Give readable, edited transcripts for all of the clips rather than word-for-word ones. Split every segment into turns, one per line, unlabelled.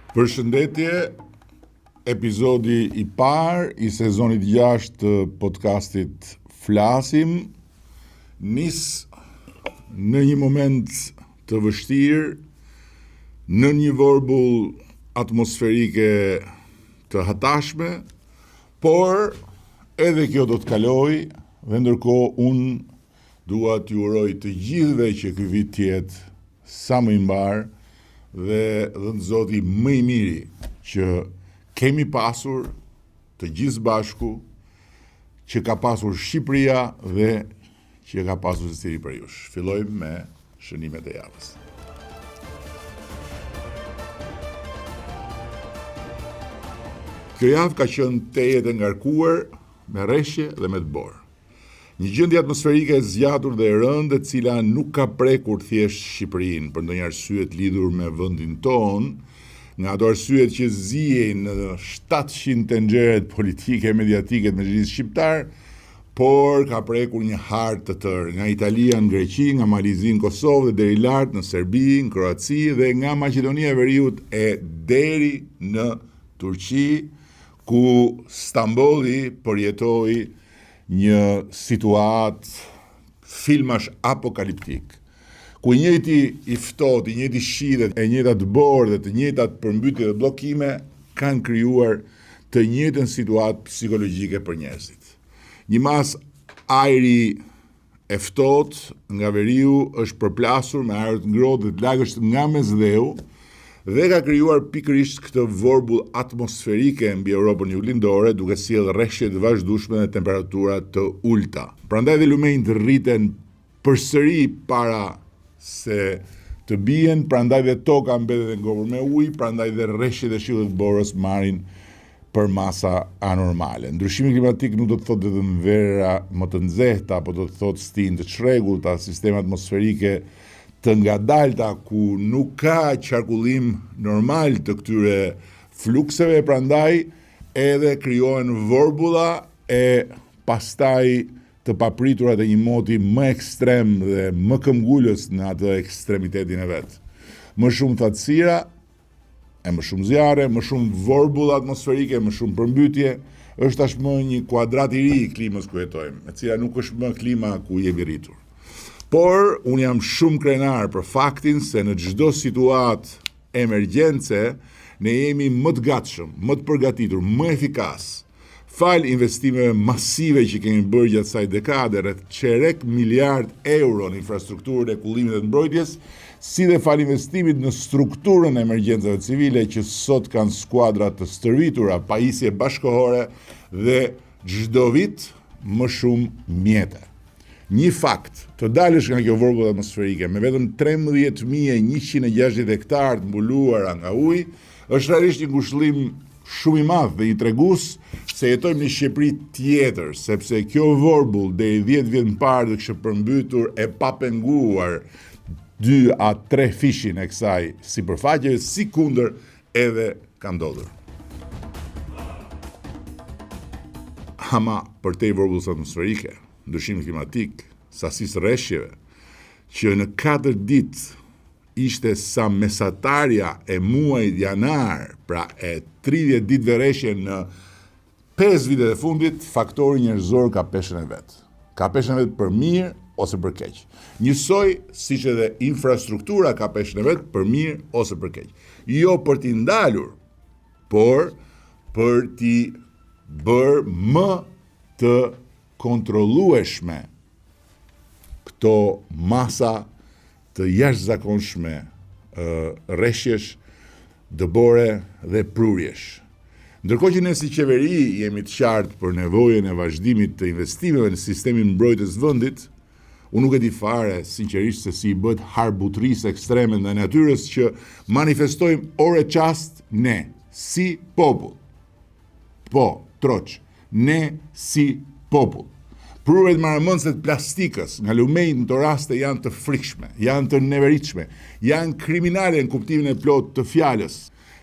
Përshëndetje, epizodi i parë i sezonit 6 të podcastit Flasim nis në një moment të vështirë, në një vorbull atmosferike të hatashme, por edhe kjo do të kaloj dhe ndërkohë unë dua t'ju uroj të gjithëve që ky vit të jetë sa më i mbar dhe dhënë Zoti më i miri që kemi pasur të gjithë bashku, që ka pasur Shqipëria dhe që ka pasur secili prej jush. Fillojmë me shënimet e javës. Kjo javë ka qenë tejet e ngarkuar me rreshje dhe me të borë. Një gjendje atmosferike e zgjatur dhe e rëndë, e cila nuk ka prekur thjesht Shqipërinë për ndonjë arsye të lidhur me vendin ton, nga ato arsyet që zihen në 700 tenxheret politike e mediatike të Mezhlisë shqiptar, por ka prekur një hartë të tërë, nga Italia në Greqi, nga Malizi në Kosovë dhe deri lart në Serbi, në Kroaci dhe nga Maqedonia e Veriut e deri në Turqi, ku Stambolli përjetoi një situatë filmash apokaliptik, ku i njëjti i ftohtë, i njëjti shitet, e njëjtat borë dhe të njëjtat përmbytje dhe bllokime kanë krijuar të njëjtën situatë psikologjike për njerëzit. Një mas ajri e ftohtë nga veriu është përplasur me ajër të ngrohtë dhe të lagësht nga mesdheu dhe ka krijuar pikërisht këtë vorbull atmosferike mbi Europën juglindore, duke sjellë rreshje të vazhdueshme dhe temperatura të ulta. Prandaj dhe lumenjtë rriten përsëri para se të bien, prandaj dhe toka mbetet e ngopur me ujë, prandaj dhe rreshjet e shiullit të borës marrin për masa anormale. Ndryshimi klimatik nuk do të thotë vetëm vera më të nxehta, por do të thotë stinj të çrregullta, sisteme atmosferike të ngadalta ku nuk ka qarkullim normal të këtyre flukseve, prandaj edhe krijohen vorbulla e pastaj të papriturat e një moti më ekstrem dhe më këmbgulës në atë ekstremitetin e vet. Më shumë thatësira, e më shumë zjarre, më shumë vorbull atmosferike, më shumë përmbytye, është tashmë një kuadrat i ri i klimës ku jetojmë, e cila nuk është më klima ku jemi rritur. Por, unë jam shumë krenar për faktin se në çdo situatë emergjence, ne jemi më të gatshëm, më të përgatitur, më efikas, fal investimeve masive që kemi bërë gjatë kësaj dekade, rreth çerek miliard euro në infrastrukturën e kullimit dhe të mbrojtjes, si dhe fal investimit në strukturën e emergjencave civile që sot kanë skuadra të stërvitura, pajisje bashkëkohore dhe çdo vit më shumë mjete. Një fakt, të dalësh nga kjo vorbull atmosferike me vetëm 13.160 hektarë të mbuluara nga ujë, është realisht një ngushëllim shumë i madh dhe i tregues se jetojmë në Shqipëri tjetër, sepse kjo vorbull deri 10 vjet më parë do kishte përmbytur e papenguar 2 a 3 fishin e kësaj sipërfaqe, sikundër edhe ka ndodhur. Ama përtej vorbullit atmosferike, ndryshimi klimatik, sasisë rreshjeve, që në 4 ditë ishte sa mesatarja e muajit janar, pra e 30 ditëve rreshje në 5 vitet e fundit, faktori njerëzor ka peshën e vet. Ka peshën e vet për mirë ose për keq. Njësoj siç edhe infrastruktura ka peshën e vet për mirë ose për keq. Jo për t'i ndalur, por për t'i bërë më të kontrollueshme këto masa të jashtëzakonshme rreshjesh, dëbore dhe prurjesh. Ndërkohë që ne si qeveri jemi të qartë për nevojën e vazhdimit të investimeve në sistemin mbrojtës vendit, unë nuk e di fare sinqerisht se si bëhet harbutrisë ekstreme ndaj natyrës që manifestojmë ore çast ne si popull. Po, troç, ne si popull. Prurjet marrëmendëse të plastikës nga lumenjtë në të raste janë të frikshme, janë të neveritshme, janë kriminale në kuptimin e plotë të fjalës.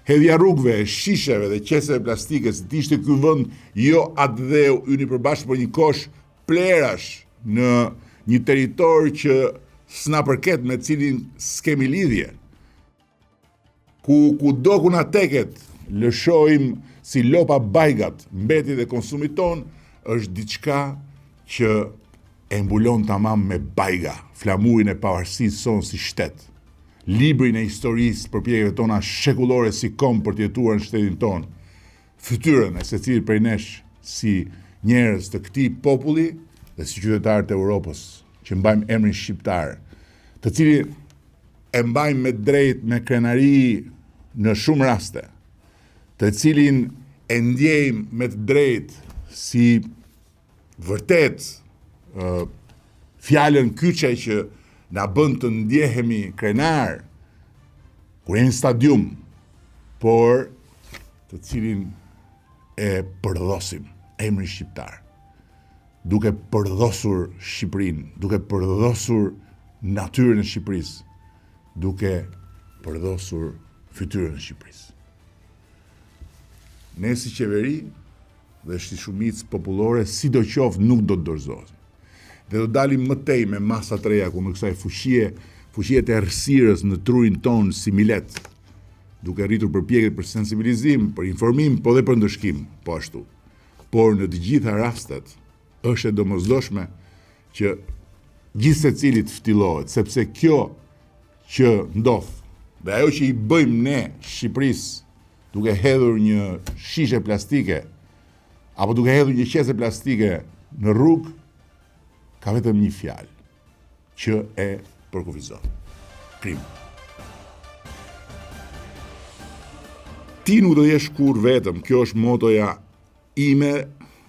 Hedhja rrugëve, shisheve dhe qeseve plastike, si ishte ky vend jo atë dheu yni përbashkë për një kosh plerash në një territor që s'na përket, me cilin s'kemi lidhje. kudo ku na teket, lëshojmë si lopa bajgat, mbetit e konsumit ton, është diçka që e mbulon tamam me bajga, flamurin e pavarësisë sonë si shtet. Librin e historisë përpjekjeve tona shekullore si kom për të jetuar në shtetin ton. Fytyrën e secilit prej nesh si njerëz të këtij populli dhe si qytetarë të Europës, që mbajmë emrin shqiptar, të cilin e mbajmë me drejt, me krenari në shumë raste, të cilin e ndjejmë me të drejt si vërtet fjalën kyçe që na bën të ndjehemi krenar kur jemi në stadium, por të cilin e përdhosim emrin shqiptar, duke përdhosur Shqipërinë, duke përdhosur natyrën e Shqipërisë, duke përdhosur fytyrën e Shqipërisë. Ne si qeveri dhe si shumicë popullore, sidoqoftë nuk do të dorëzohemi. Dhe do dalim më tej me masa të reja kundër kësaj fuqie të errësirës në trurin ton si milet, duke rritur përpjekje për sensibilizim, për informim, po dhe për ndëshkim, po ashtu. Por në të gjitha rastet është e domosdoshme që gjithë secili të ftillohet, sepse kjo që ndodh dhe ajo që i bëjmë ne Shqipërisë, duke hedhur një shishe plastike apo duke hedhur një qese plastike në rrugë, ka vetëm një fjalë që e përkufizon: krim. Ti nuk do jesh kur vetëm, kjo është motoja ime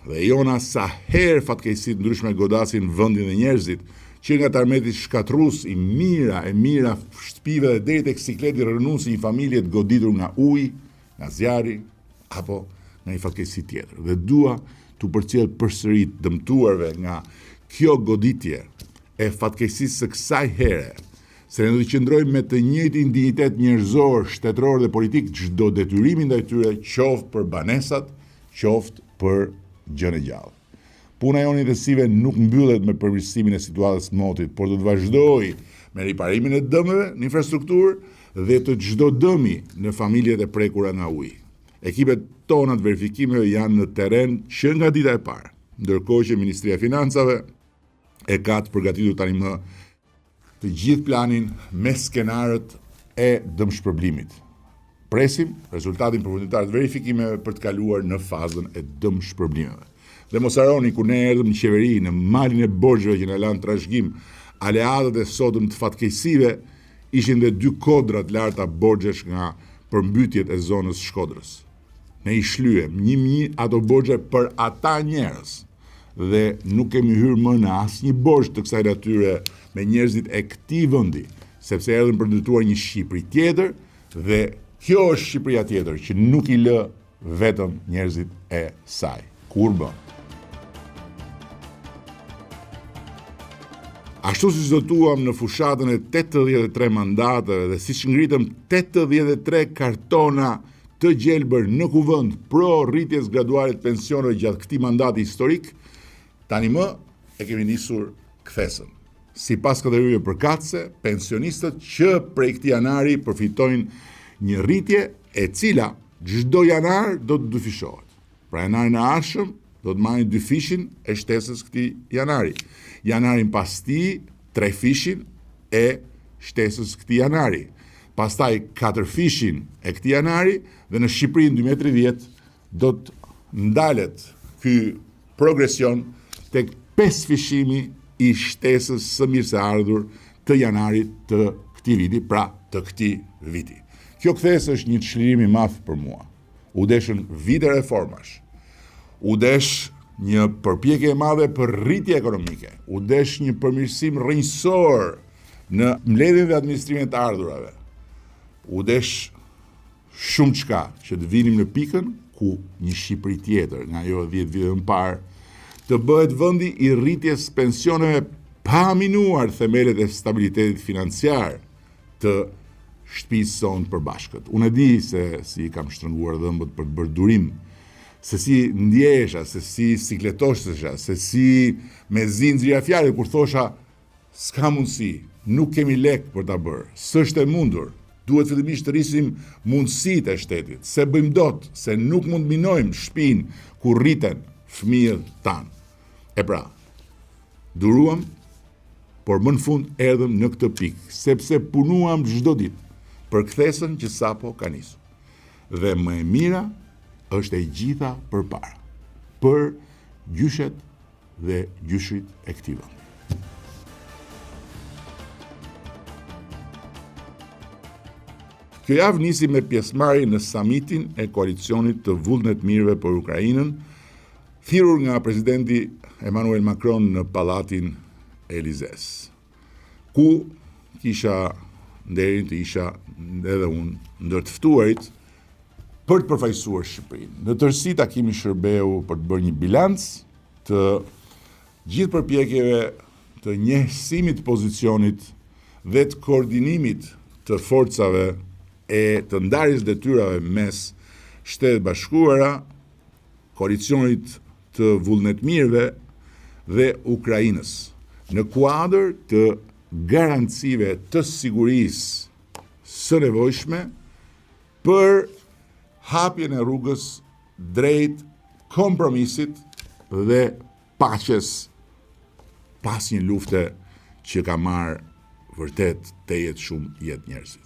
dhe jona sa herë fatkeqësitë ndryshme godasin vendin dhe njerëzit, që nga tarmeti shkatrus i mira shtëpive dhe deri tek sikleti rënues i një familje të goditur nga uji, nga zjarri apo nga një fatkeqësi tjetër. Dhe dua t'u përcjell përsëri të dëmtuarve nga kjo goditje e fatkeqësisë së kësaj here, se ne do të qëndrojmë me të njëjtin dinjitet njerëzor, shtetëror dhe politik çdo detyrimi ndaj tyre, qoftë për banesat, qoftë për gjën e gjallë. Puna e unitesive nuk mbyllet me përmirësimin e situatës motit, por do të vazhdojë me riparimin e dëmeve në infrastrukturë dhe të çdo dëmi në familjet e prekura nga uji. Ekipet tona të verifikimeve janë në terren që nga dita e parë, ndërkohë që Ministria e Financave e ka të përgatitur tani më të gjithë planin me skenarët e dëmshpërblimit. Presim rezultatin përfunditar të verifikimeve për të kaluar në fazën e dëmshpërblimeve. Dhe mos harroni, kur ne erdhëm në qeveri, në malin e borxheve që na lanë trashëgim, aleatët e sotëm të fatkeqësive ishin dhe 2 kodra të larta borxhesh nga përmbytjet e zonës Shkodrës. Ne i shlyem një ato borxhe për ata njerëz dhe nuk kemi hyrë më në asnjë borxh të kësaj natyre me njerëzit e këtij vendi, sepse erdhëm për të ndërtuar një Shqipëri tjetër dhe kjo është Shqipëria tjetër që nuk i lë vetëm njerëzit e saj. Kur bën. Ashtu si zotuam në fushatën e 83 mandateve dhe siç ngritëm 83 kartona të gjelbër në kuvend pro rritjes graduale të pensioneve gjatë këtij mandati historik, tani më e kemi nisur kthesën. Sipas kategorive përkatëse, pensionistët që prej këtij janari përfitojnë një rritje e cila çdo janar do të dyfishohet. Pra janarin e ardhshëm do të marrin 2 fishin e shtesës këtij janari. Janarin pas tij 3 fishin e shtesës këtij janari. Pastaj 4 fishin e këtij janari dhe në Shqipërinë 2030 do të ndalet ky progresion tek 5 fishimi i shtesës së mirëse ardhur të janarit të këtij viti, pra të këtij viti. Kjo kthesë është një çlirim i madh për mua. U deshën vite reformash. U desh një përpjekje e madhe për rritje ekonomike. U desh një përmirësim rrënjësor në mbledhjen dhe administrimin të ardhurave. U desh shumë çka që të vinim në pikën ku një Shqipëri tjetër, nga ajo 10 vite më parë, të bëhet vendi i rritjes pensioneve pa minuar themelet e stabilitetit financiar të shtëpisë sonë përbashkët. Unë e di se si kam shtrënguar dhëmbët për të bërë durim, se si ndjesha, se si sikletoshesha, se si me zinxhira fjalë kur thosha s'ka mundësi, nuk kemi lek për ta bërë, s'është e mundur. Duhet fillimisht të rrisim mundësitë e shtetit, se bëjmë dot, se nuk mund minojmë shtëpinë ku rriten fëmijët tanë. E pra, duruam, por më në fund erdhëm në këtë pikë, sepse punuam çdo ditë për kthesën që sapo ka nisur. Dhe më e mira është e gjitha përpara, për gjyshet dhe gjyshrit e këtij vendi. Kjo javë nisi me pjesëmarrje në samitin e koalicionit të vullnet mirëve për Ukrainën, thirrur nga presidenti Emmanuel Macron në pallatin Elizes, ku kisha nderin të isha edhe unë ndër të ftuarit për të përfaqësuar Shqipërinë. Në tërësi takimi shërbeu për të bërë një bilanc të gjithë përpjekjeve të njësimit të pozicionit dhe të koordinimit të forcave e të ndarjes detyrave mes Shtetet Bashkuara, koalicionit të vullnetmirëve dhe Ukrainës, në kuadër të garancive të sigurisë së nevojshme për hapjen e rrugës drejt kompromisit dhe paqes pas një lufte që ka marrë vërtet tejet shumë jetë njerëzit.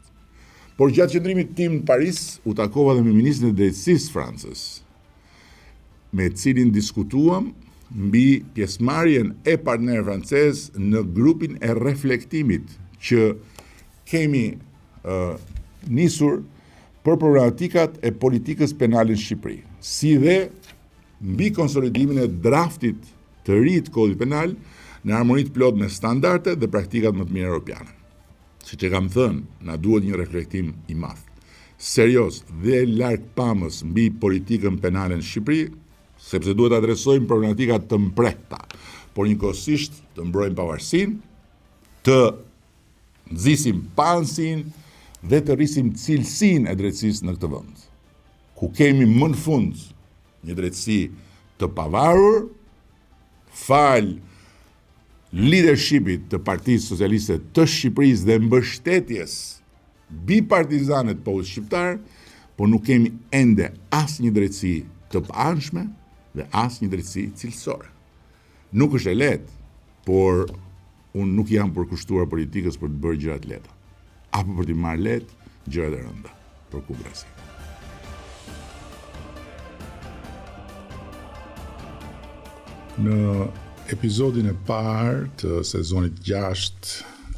Por gjatë qëndrimit tim në Paris, u takova dhe me ministrin e drejtësisë Francës, me cilin diskutuam mbi pjesëmarrjen e partnerëve francezë në grupin e reflektimit që kemi nisur për problematikat e politikës penale në Shqipëri, si dhe mbi konsolidimin e draftit të ri të kodit penal në harmoni të plot me standardet dhe praktikat më të mira europiane. Siç e kam thënë, na duhet një reflektim i madh, serioz dhe larg pamës mbi politikën penale në Shqipëri, sepse duhet adresojmë problematika të mprehta, por njëkohësisht të mbrojmë pavarësinë, të nxisim pansinë dhe të rrisim cilësinë e drejtësisë në këtë vend, ku kemi më në fund një drejtësi të pavarur, fal leadershipit të Partisë Socialiste të Shqipërisë dhe mbështetjes bipartizane të popullit shqiptar, por nuk kemi ende asnjë drejtësi të paanshme dhe asnjë drejtësi cilësore. Nuk është e lehtë, por unë nuk jam përkushtuar politikës për të bërë gjëra të lehta, apo për të marrë lehtë gjërat e rënda, për kundërshtim. Në episodin e parë të sezonit 6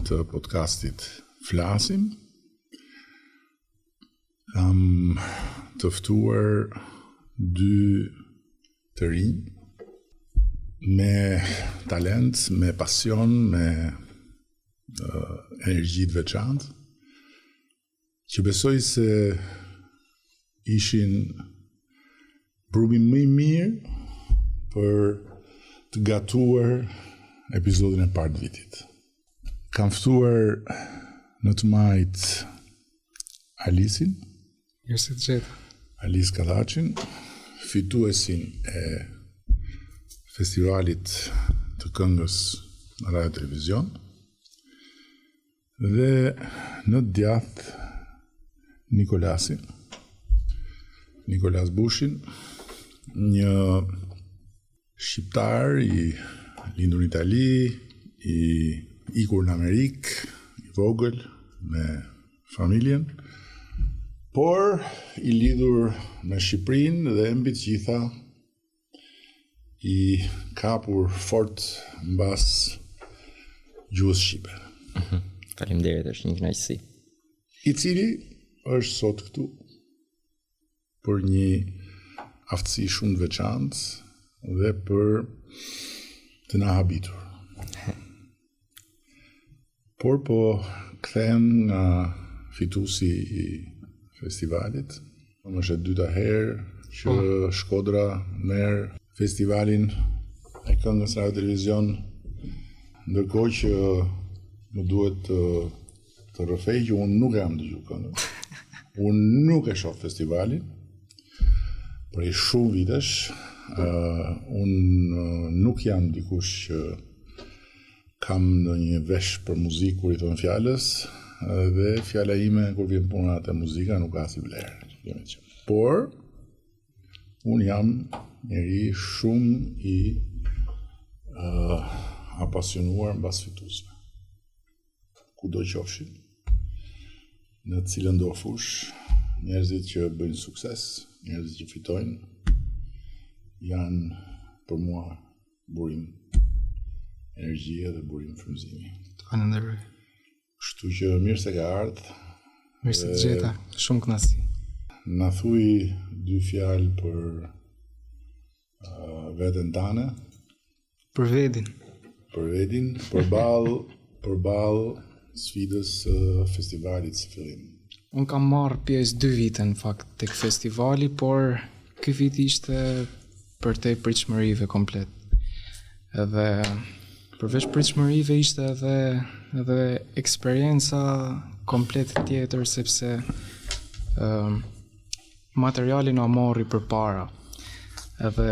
të podcastit Flasim, kam të ftuar dy të rinj me talent, me pasion, me energji të veçantë, që besoj se ishin brumi më i mirë për të gatuar episodin e parë të vitit. Kam ftuar në të majt Alisin, Alis Kadhaqin, fituesin e festivalit të këngës në Radio Televizion, dhe në djath Nikolas Bushin, një shqiptar i lindur në Itali, i ikur në Amerikë, i vogël me familjen, por i lidhur me Shqipërinë dhe mbi të gjitha i kapur fort mbas gjuhës shqipe.
Faleminderit, është një kënaqësi.
I cili është sot këtu për një aftësi shumë të veçantë dhe për të na habitur. Por po kthehem nga fituesi i festivalit. Është e dyta herë që Shkodra merr festivalin e këngës Radio Televizion, ndërkohë që më duhet të rrëfej që unë nuk jam dëgjuar këngën. Unë nuk e shoh festivalin prej shumë vitesh. Unë nuk jam dikush që kam në një vesh për muzikë kur i thon fjalës, dhe fjala ime kur vjen puna te muzika nuk ka si vlerë. Por unë jam njeri shumë i apasionuar mbas fituesve. Kudo qofshin, në të cilën do fush, njerëzit që bëjnë sukses, njerëzit që fitojnë, janë për mua burim energjie dhe burim frymëzimi.
Falenderoj.
Kështu që mirë se ka ardhur.
Mirë se të gjeta, shumë kënaqësi.
Na thuj 2 fjalë për veten tane.
Për Vedin.
Përballë sfidës festivalit së fillim.
Unë kam marrë pjesë 2 vite në fakt tek festivali, por ky vit ishte për te pritshmërive komplet. Edhe përveç pritshmërive ishte edhe eksperienca komplet tjetër, sepse materiali na morri përpara. Edhe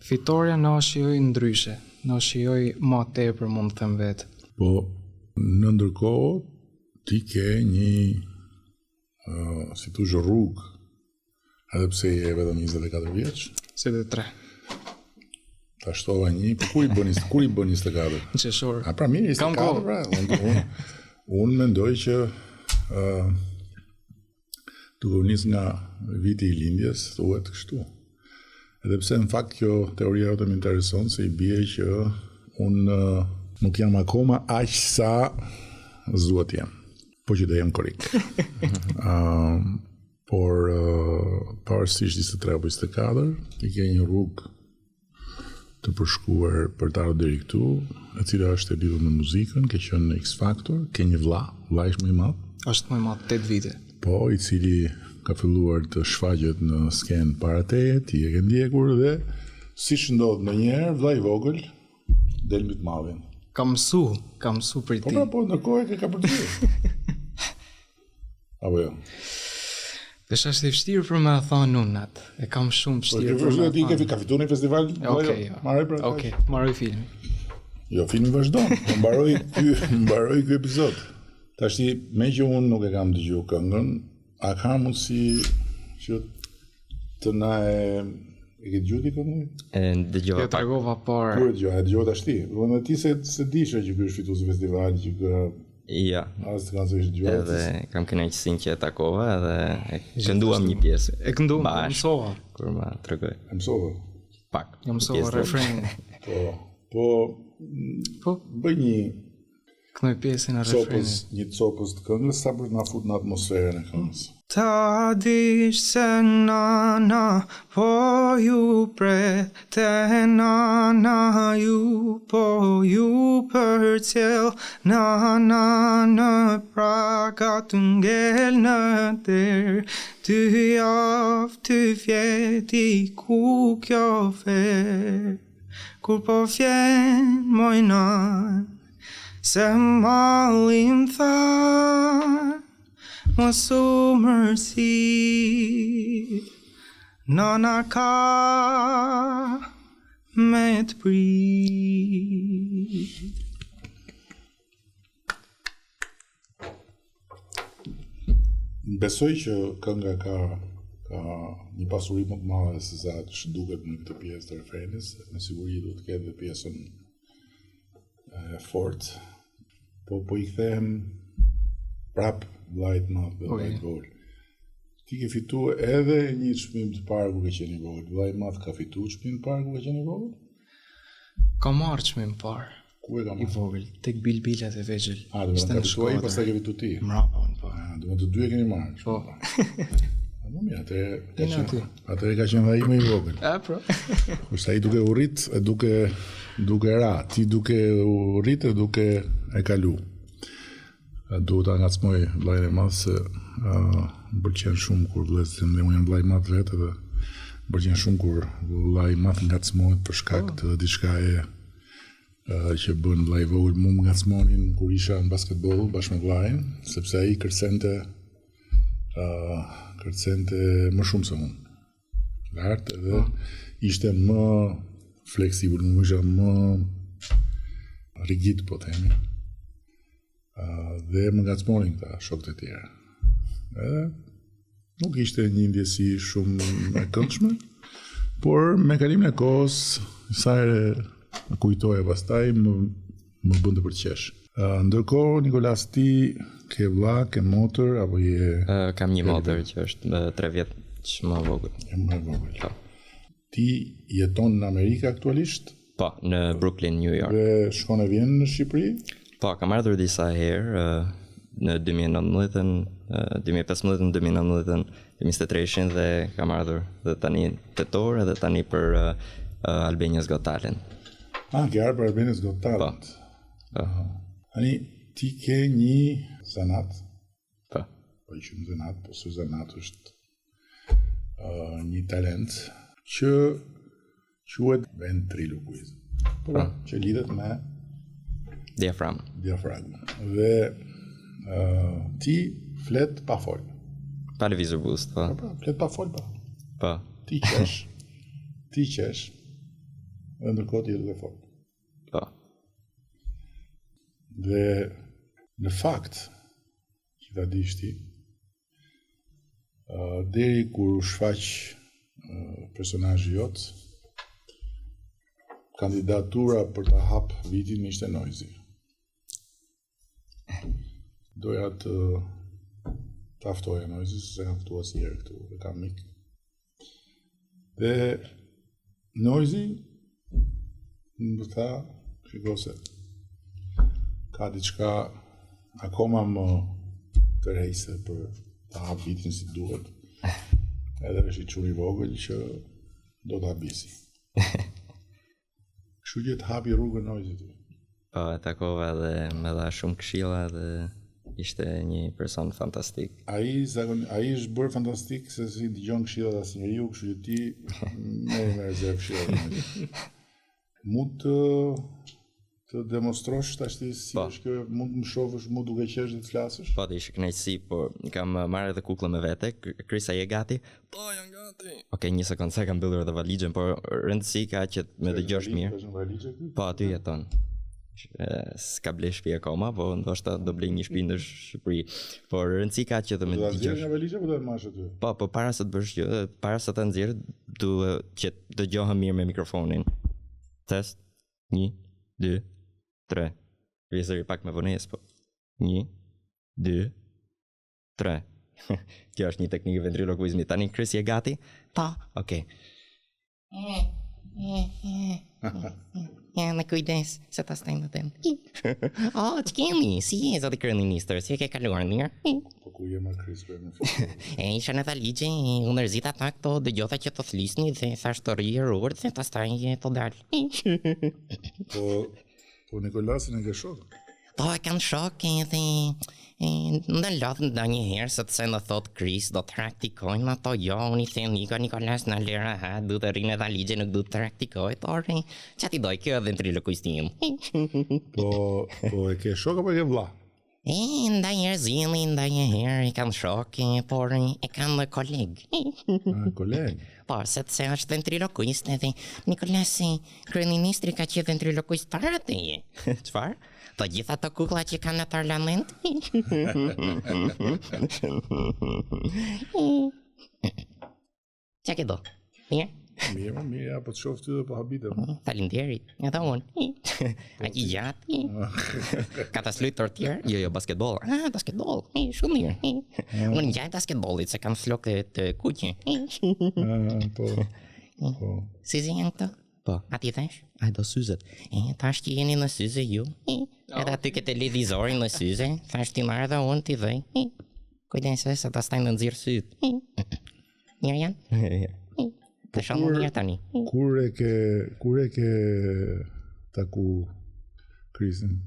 fitoria na shijoi ndryshe, na shijoi më tepër, mund të them vetë.
Po në ndërkohë ti ke një si tu rrugë, edhe pse je vetëm 24 vjeç.
23.
Ta shtova një, po kur i bën 24?
Në qeshor.
A pra mirë, 24, pra. Unë mendoj që duke u nis nga viti i lindjes, thuhet kështu. Edhe pse në fakt kjo teoria jote më intereson, se i bie që unë nuk jam akoma aq sa zuat jam, po që do jam korrekt. Por pavarësisht 23 apo 24, ti ke një rrugë të përshkuar për të ardhur deri këtu, e cila është e lidhur me muzikën, ke qenë në X Factor, ke një vëlla është më i madh.
Është më i madh 8 vite.
Po, i cili ka filluar të shfaqet në skenë para teje, ti e ke ndjekur dhe siç ndodh ndonjëherë, vëlla i vogël del mbi të madhin.
Kam mësu për ti.
Po, ndërkohë ke ka për ty. Apo jo.
Dhe është e vështirë për me thonë unë atë. E kam shumë vështirë për me thonë.
Ti ke fituar në festival?
Okej, marroj filmin.
Jo, filmi vazhdon. Mbaroj ky epizod. Tash me që unë nuk e kam dëgjuar këngën, a ka mundësi që të na e ke dëgjuar ti këngën?
Dëgjova
Jo, tregova por.
Kur dëgjova tash ti? Unë ti se dishe që ky është fitues i festivalit, që ky
ja.
As të kanë se ishtë dëgjuar.
Edhe kam kënaqësinë që e takova edhe e kënduam një pjesë.
E kënduam, mësova.
Kur ma tregoj.
E mësova.
Pak.
Jo mësova refrenin.
Po bëj një
këndoj pjesën e refrenit.
Një copës të këngës sa për të na fut në atmosferën e këngës.
Ta dish se nana po ju prete, nana ju po ju përcjell, nana në praga të ngel në der, ty javë ty vjeti ku kjo fer, kur po vjen mojnan, se malim tha, mos u mërsi, nana ka me të prit.
Besoj që kënga ka një pasuri më të madhe se sa që duket në këtë pjesë të refrenit, me siguri do të ketë dhe pjesën fort, po i kthehem prap vllait madh dhe vllait vogël. Ti ke fituar edhe një çmim të parë kur ke qenë i vogël. Vllai i madh ka fituar çmimin e parë kur ke qenë i vogël?
Ka marrë çmimin e parë.
Ku e ka marrë?
I vogël, tek Bilbilat e vegjël.
Do të fituaj, pastaj ke fituar ti.
Mbrapa, po.
Do të dy e keni marrë.
Po.
Po mirë, atëre ka qenë ai më i vogël.
Po.
Kurse ai duke u rrit, duke ra, ti duke u rrit, duke e kalu. Duhet ta ngacmoj vllajën e madh se më pëlqen shumë kur vëllezërit dhe unë jam vllai i madh vetë dhe më pëlqen shumë kur vllai i madh ngacmohet për shkak të diçkaje që bën vllai i vogël. Mu më ngacmonin kur isha në basketboll bashkë me vllajin, sepse ai kërcente më shumë se unë. Lart edhe ishte më fleksibël, më isha më rigid, po themi. Dhe më ngacmonin këta shokët e tjerë. Nuk ishte një ndjesi shumë e këndshme, por me kalimin e kohës, sa herë më kujtoja pastaj më bënte për qesh. Ndërkohë, Nikolas, ti ke vlla, ke motër apo je?
Kam një motër që është 3 vjet më vogël.
Më vogël. Ti jeton në Amerikë aktualisht?
Po, në Brooklyn, New York.
Dhe shkon e vjen në Shqipëri?
Po, kam ardhur disa herë në 2019, 2015, 2019, 2023 dhe kam ardhur dhe tani tetor edhe tani për Albania's Got Talent.
Ke ardhur për Albania's Got Talent.
Po.
Tani ti ke një zanat.
Po.
Po i shumë zanat, po së zanat është një talent që quhet ventriloquism. Po, që lidhet me
diafragma.
Dhe ti flet pa fol.
Pa lëvizur buzë, po.
Flet pa fol, po.
Po.
Ti qesh, dhe ndërkohë ti duke fol.
Po.
Dhe në fakt, që ta dish ti, deri kur u shfaq personazhi jot, kandidatura për të hap vitin ishte Noizi. Doja të aftoja Noizi, se kam ftuar si herë këtu, e kam mik. Dhe Noizi më tha, shiko se ka diçka akoma më tërheqëse për të hap vitin si duhet. Edhe është i çuni i vogël që do ta habisi. Kështu që të hapi rrugën Noizit.
Po, e takova dhe më dha shumë këshilla dhe ishte një person fantastik.
Ai është bërë fantastik se si dëgjon këshillat asnjëriu, kështu që ti me rezervë këshillat. Mund të demonstrosh tash ti si është që mund të më shohësh mu duke qesh dhe të flasësh?
Po, të ishte kënaqësi, por kam marrë edhe kukullën me vete. Krisa, je gati? Po, jam gati. Okej, një sekond, se kam mbyllur edhe valixhen, por rëndësi ka që të më dëgjosh mirë. Po, aty jeton. S'ka ble shtëpi akoma, po ndoshta do blej një shtëpi në Shqipëri. Por rëndësi ka që të më dëgjosh.
Do ta nxjerrësh nga valixha apo do ta marrësh aty?
Po, para se të bësh gjë, para se ta nxjerr, duhet që të dëgjohem mirë me mikrofonin. Test. 1, 2, 3. Vjesëri pak me vonesë, po. 1, 2, 3. Kjo është një teknikë ventriloquizmi. Tani Chris, je gati? Po. Okej. Ja, me kujdes, se ta staj më tem. Që kemi? Si je, zoti kryeministër? Si e ke kaluar mirë?
Po ku je më Chris për më
Isha në valigje, u nërzita ta këto dëgjota që të thlisni dhe thash të rrijë rrugë dhe ta staj të dalë.
Po Nikolasin e ke shok?
Po, e kanë shok edhe në lodhë nda një herë, se të se në thotë Chris, do të praktikojnë ato, jo, unë i them Nikolas në lera, du të rinë edhe ligje, nuk du të praktikojnë, por që ati doj, kjo edhe ventriloquistim.
Po e ke shok apo e ke vlla?
Nda njerë zili, nda një herë, i kanë shok, por e kanë koleg.
Koleg?
Po, se të se është ventriloquist, edhe Nikolas, kryeministri ka që ventriloquist para të je. Qfar? Të gjitha të kukulla që kanë në parlament? Qa ke do? Mirë?
Mirë, ja, po të shofë ty dhe po habitem.
Falinderit, edhe unë. A ki gjatë? Ka të slujtë të tjerë? Jo, basketbol. Basketbol, shumë mirë. Unë gjaj basketbolit, se kam flokë të kuqë.
Po.
Si zi janë këto? Po. A ti thesh? A do syzet. Thash që jeni në syze ju. Edhe aty ke televizorin në syze. Thash ti marrë dhe unë ti dhej. Kujdense se ta staj në nëzirë sytë. Mirë janë? Të shumë mirë tani.
Kur e ke taku Chrisin?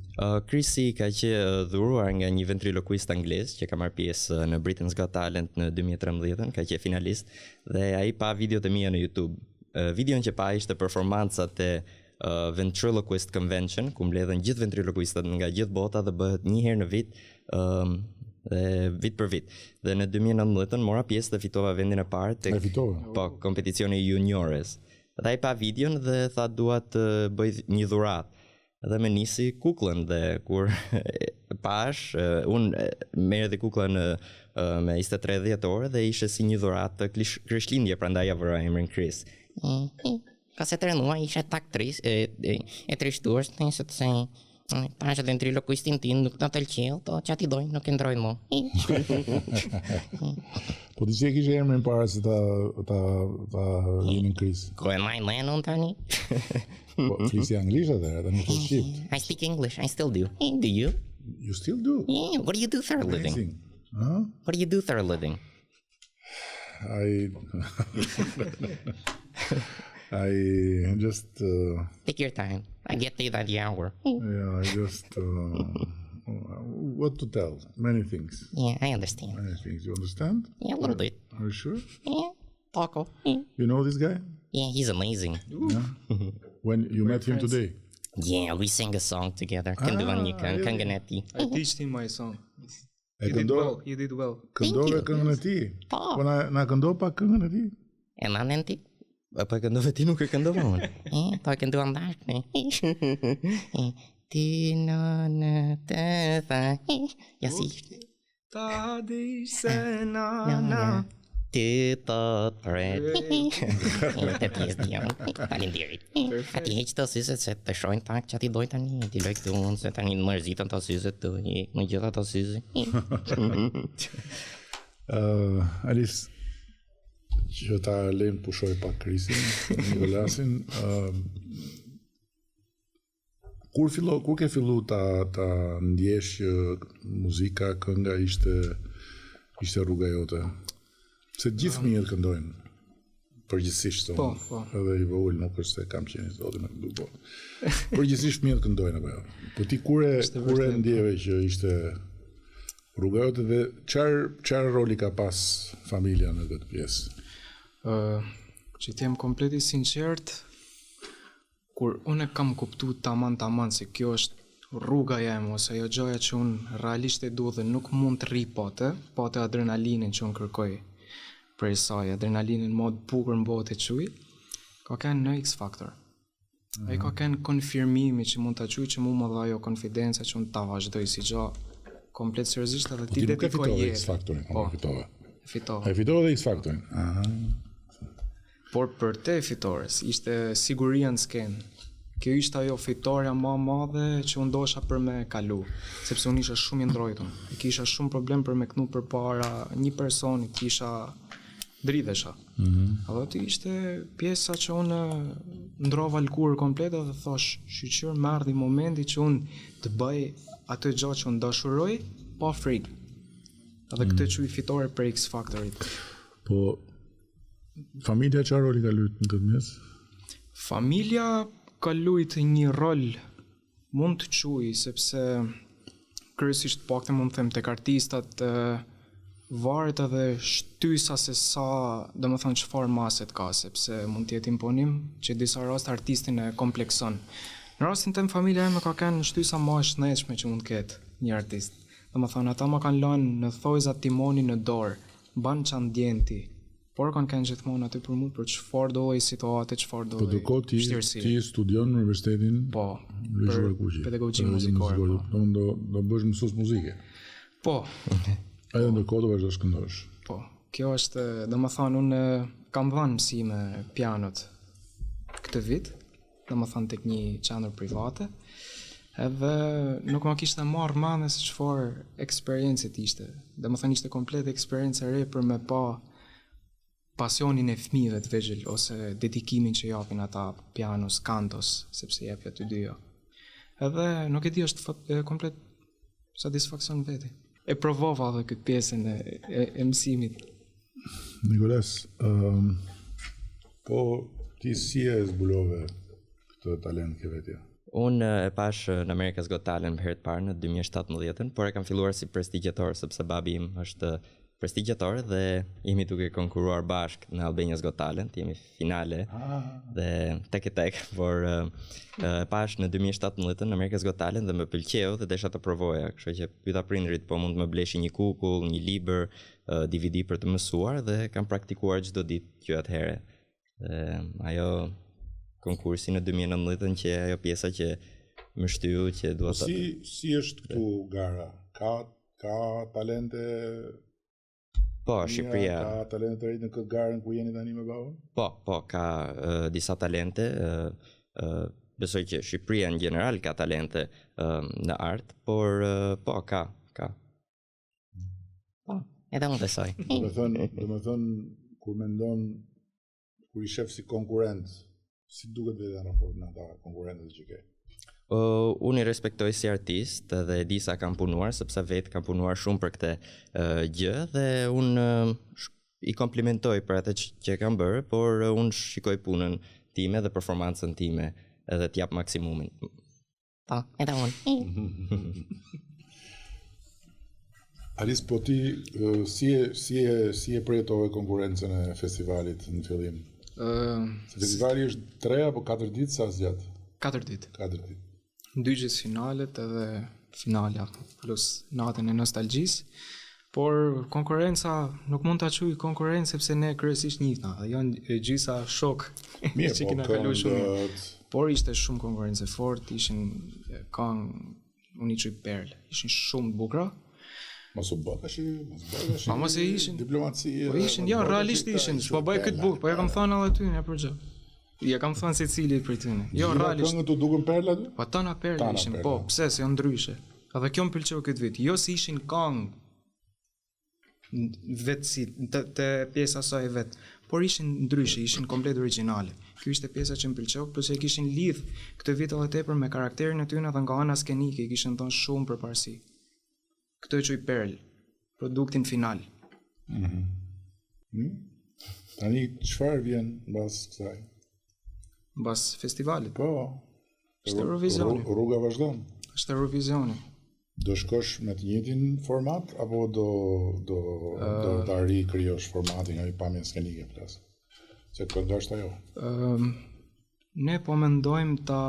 Chrisi ka që dhuruar nga një ventriloquist anglez që ka marrë pjesë në Britain's Got Talent në 2013, ka që finalist, dhe ai pa videot e mia në YouTube. Videon që pa ishte performancat e Ventriloquist Convention, ku mbledhen gjithë ventriloquistët nga gjithë bota dhe bëhet një herë në vit, dhe vit për vit. Dhe në 2019 mora pjesë dhe fitova vendin e parë tek kompeticioni juniores. Dhe ai pa videon dhe tha dua të bëj një dhuratë. Dhe më nisi kukullën dhe kur pash, unë merë dhe kukullën me 23 dhjetore dhe ishe si një dhuratë të Krishtlindje, prandaj ja vëra emrin Chris.
Ka se të rënua ishe të aktris e trishtuar sepse pash edhe ventriloquistin tim nuk na tëlqeu, to që ati dojnë nuk e ndrojnë mu.
Po ti që kishe emrin para se ta jeni në Chris?
Ko e maj Lennon tani?
Po, flisi anglisht atëherë, tani flet shqipt.
I speak English, I still do. Do you?
You still do?
Yeah, what do you do for a living?
Amazing. Huh?
What do you do for a living?
I just
Take your time. I get paid by the hour.
yeah, I just what to tell? Many things.
Yeah, I understand.
Many things. You understand?
Yeah, a little bit.
Are you sure?
Yeah, Paco. Yeah,
You know this guy?
he's amazing.
When you met him
friends.
today?
Yeah, we sang a song together. Kënduan një këngë, këngën e tij.
I teach him my song.
E
You did
këndo-
well. You did well.
Këndove këngën e tij.
Po.
Po na këndo pak këngën e tij.
E manen ti?
Po e këndove ti, nuk e këndova unë.
Po e kënduan bashkë, ne. Ti në të tha. Ja si.
Ta di se na.
Ti të pret. Të pjesë di janë. Faleminderit. Ati heq të syzet se të shojnë pak që ati doj tani. Ti loj këtu unë se tani në mërzitën të syzet të më gjitha të syzet.
Alice, që ta lejmë pushoj pak Krisin, Nikolasin. Kur ke fillu ta ndjesh që muzika, kënga ishte rruga jote? Se gjithë fëmijët këndojnë, përgjithsisht
Po,
thonë.
po.
Edhe i vogël nuk është se kam qenë zoti me këndu, po. Përgjithsisht fëmijët këndojnë apo jo. Po ti kur e ndjeve që ishte rruga jote dhe çfarë roli ka pas familja në këtë pjesë?
Që t'jem kompleti sinqert, kur unë e kam kuptu taman se kjo është rruga jem ose ajo gjoja që unë realisht e du dhe nuk mund të rri pote adrenalinin që unë kërkoj prej saj, adrenalinin mod bukur në botë e quj, ka kënë në X Factor. Ai ka kënë konfirmimi që mund të quj që mu më dha jo konfidenca që unë ta vazhdoj si gjo komplet seriozisht edhe ti
Ti nuk e
dedikoj
fitove
jetë.
X Factorin,
Po,
e fitove.
fitova.
E fitove dhe X Factorin. Aha.
Por për te fitores, ishte siguria në skenë. Kjo ishte ajo fitoria ma madhe që unë dosha për me kalu, sepse unë isha shumë i ndrojtun. E kisha shumë problem për me knu për para një personi, kisha dridhesha. Edhe ti ishte pjesa që unë ndrova lkurë komplet dhe thosh, shqyqyr më ardhi momenti që unë të bëj atë gjë që unë dashuroj, pa frikë. Edhe këtë që i fitore për X Factorit.
Po familja çfarë roli ka luajtur në këtë mes?
Familja ka luajtur një rol mund të quaj sepse kryesisht pakte mund të them tek artistat varet edhe shtysa se sa, domethënë çfarë maset ka, sepse mund të jetë imponim që disa raste artistin e komplekson. Në rastin tim familja ime ka kanë shtysa më e shnetshme që mund të ketë një artist. Domethënë ata më kanë lënë në thojza timonin në dorë, ban çan ndjenti. Por kanë gjithmonë aty për mua për çfarë do lloj situate, çfarë do
Po
lloj
ndërkohë ti studion në universitetin
Po,
Luiz
për
Varkuqi.
pedagogji muzikore. Po.
Do bësh mësues muzike.
Po,
Edhe ndërkohë do vazhdosh këndosh.
po. Kjo është, domethënë unë kam dhënë mësime pianot këtë vit, domethënë tek një qendër private. Edhe nuk më kishte marrë mendje se çfarë eksperiencë ishte. Domethënë ishte komplet eksperiencë e re për me pa pasionin e fëmijëve të vegjël ose dedikimin që japin ata pianos, kantos, sepse jep aty dyja. Edhe nuk e di është komplet satisfaksion veti. E provova edhe këtë pjesën e mësimit.
Nikolas, po ti si e zbulove këtë talent ke vetja?
Unë e pash në America's Got Talent për herë të parë në 2017, por e kam filluar si prestigiator sepse babi im është prestigiator dhe jemi duke konkuruar bashk në Albania's Got Talent, jemi finale dhe tek e tek, por pash në 2017 në America's Got Talent dhe më pëlqeu dhe desha të provoja, kështu që pyeta prindrit po mund të më bleshi një kukull, një libër, DVD për të mësuar dhe kam praktikuar çdo ditë që atëherë. Ajo konkursi në 2019 që ajo pjesa që më shtyu që dua ta.
Si është këtu gara? Ka talente.
Po, Shqipëria.
Ka talente të rinj në këtë garën ku jeni tani me babën?
Po, ka disa talente. Besoj që Shqipëria në general ka talente në art, por po, ka.
Po, edhe unë besoj.
Do me thënë, kur i shef si konkurrent, si duket vetë në raport në ata konkurrentët që ke?
Unë i respektoj si artist dhe di sa kam punuar, sepse vetë kam punuar shumë për këtë gjë dhe unë i komplimentoj për atë që kam bërë, por unë shikoj punën time dhe performancën time edhe t'jap maksimumin.
Po, edhe unë.
Alis, po ti si e përjetove konkurencën e festivalit në fillim? Se festivali është 3 apo 4 ditë, sa zgjat?
4 ditë.
4 ditë.
2 finalet edhe finalja, plus natën e nostalgjisë. Por konkurenca nuk mund ta quaj konkurrencë sepse ne kryesisht njihna, janë gjysa shok.
Mirë,
që kena kaluar shumë. Por ishte shumë konkurrencë fort, ishin unë i quaj perle, ishin shumë të bukura.
Mos u bë tash,
mos e ishin
diplomaci.
Po ishin, ja, realisht ishin, s'po bëj këtë bukë, po ja kam thënë edhe ty, ja për gjë. Ja kam thënë secilit prej tyre. Jo, realisht.
Këngët u dukën perla aty?
Po tana perla ishin, po, pse se janë ndryshe. Edhe kjo më pëlqeu këtë vit. Jo si ishin këngë vetësi të pjesa saj vet, por ishin ndryshe, ishin komplet origjinale. Ky ishte pjesa që më pëlqeu, plus e kishin lidh këtë vit edhe tepër me karakterin e tyre dhe nga ana skenike i kishin dhënë shumë përparësi. Këtë e quaj perl, produktin final.
Tani çfarë vjen mbas kësaj?
Mbas festivalit.
Po.
Është Eurovisioni.
Rruga vazhdon.
Është Eurovisioni.
Do shkosh me të njëjtin format apo do ta rikrijosh formatin nga pamja skenike plas? Se kënga është ajo.
Ne po mendojmë ta